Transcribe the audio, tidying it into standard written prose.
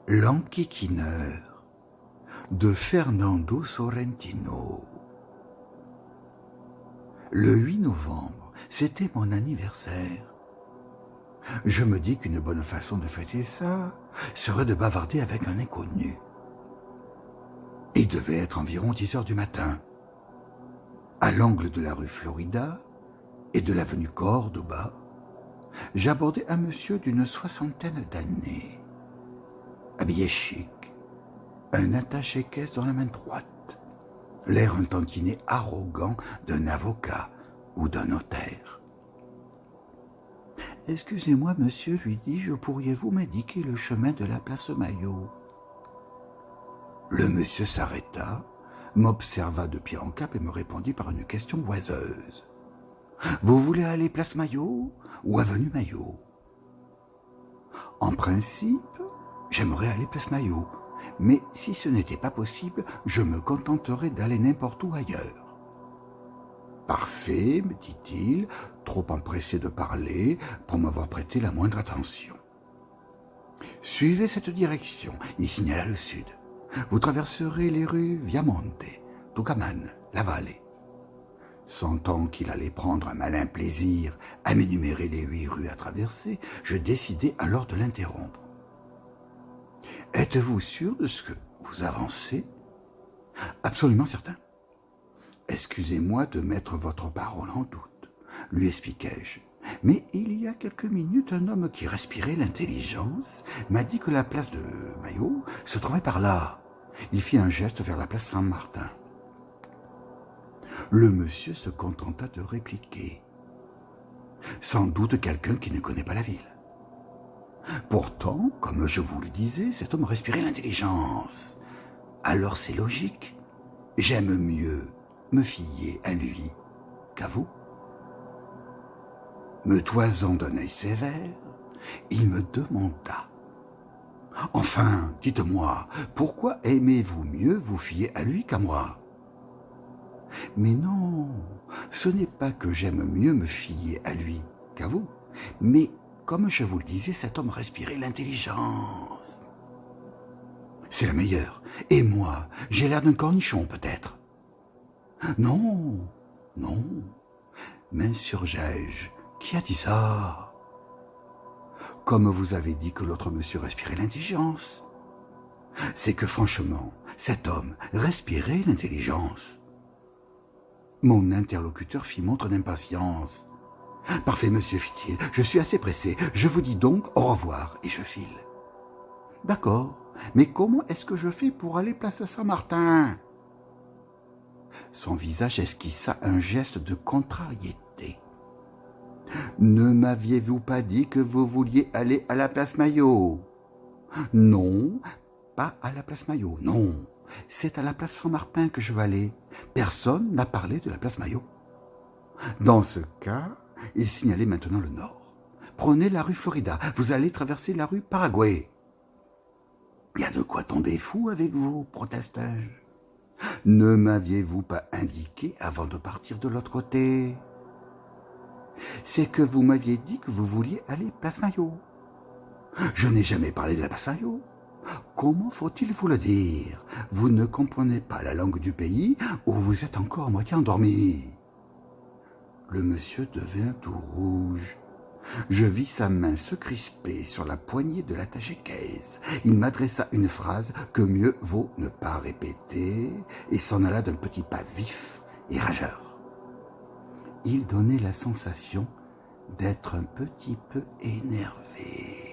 L'enquiquineur de Fernando Sorrentino. Le 8 novembre, c'était mon anniversaire. Je me dis qu'une bonne façon de fêter ça serait de bavarder avec un inconnu. Il devait être environ 10 heures du matin. À l'angle de la rue Florida et de l'avenue Cordoba, j'abordai un monsieur d'une 60aine d'années, habillé chic, un attaché-caisse dans la main droite, l'air un tantinet arrogant d'un avocat ou d'un notaire. « Excusez-moi, monsieur, lui dis-je, pourriez-vous m'indiquer le chemin de la place Maillot ?» Le monsieur s'arrêta, m'observa de pied en cap et me répondit par une question oiseuse. « Vous voulez aller place Maillot ou avenue Maillot ?» En principe, j'aimerais aller place Maillot, mais si ce n'était pas possible, je me contenterais d'aller n'importe où ailleurs. « Parfait, me dit-il, trop empressé de parler pour m'avoir prêté la moindre attention. « Suivez cette direction, il signala le sud. Vous traverserez les rues Viamonte, Tucumán, La Valle. » Sentant qu'il allait prendre un malin plaisir à m'énumérer les 8 rues à traverser, je décidai alors de l'interrompre. « Êtes-vous sûr de ce que vous avancez ?»« Absolument certain. »« Excusez-moi de mettre votre parole en doute, lui expliquai-je. Mais il y a quelques minutes, un homme qui respirait l'intelligence m'a dit que la place de Maillot se trouvait par là. Il fit un geste vers la place Saint-Martin. Le monsieur se contenta de répliquer. Sans doute quelqu'un qui ne connaît pas la ville. Pourtant, comme je vous le disais, cet homme respirait l'intelligence. Alors c'est logique. J'aime mieux me fier à lui qu'à vous. Me toisant d'un œil sévère, il me demanda. « Enfin, dites-moi, pourquoi aimez-vous mieux vous fier à lui qu'à moi ?»« Mais non, ce n'est pas que j'aime mieux me fier à lui qu'à vous, mais comme je vous le disais, cet homme respirait l'intelligence. C'est la meilleure, et moi, j'ai l'air d'un cornichon peut-être. »« Non, non, m'insurgeai-je. Qui a dit ça ? Comme vous avez dit que l'autre monsieur respirait l'intelligence. C'est que franchement, cet homme respirait l'intelligence. » Mon interlocuteur fit montre d'impatience. « Parfait, monsieur, fit-il, je suis assez pressé. Je vous dis donc au revoir et je file. »« D'accord, mais comment est-ce que je fais pour aller place Saint-Martin ?» Son visage esquissa un geste de contrariété. « Ne m'aviez-vous pas dit que vous vouliez aller à la place Maillot ?»« Non, pas à la place Maillot, non. C'est à la place Saint-Martin que je veux aller. Personne n'a parlé de la place Maillot. » Dans ce cas, il signalait maintenant le nord. « Prenez la rue Florida, vous allez traverser la rue Paraguay. »« Il y a de quoi tomber fou avec vous, protestai-je. Ne m'aviez-vous pas indiqué avant de partir de l'autre côté ? » C'est que vous m'aviez dit que vous vouliez aller place Maillot. Je n'ai jamais parlé de la place Maillot. Comment faut-il vous le dire? Vous ne comprenez pas la langue du pays ou vous êtes encore à moitié endormi. Le monsieur devint tout rouge. Je vis sa main se crisper sur la poignée de l'attaché-caisse. Il m'adressa une phrase que mieux vaut ne pas répéter et s'en alla d'un petit pas vif et rageur. Il donnait la sensation d'être un petit peu énervé.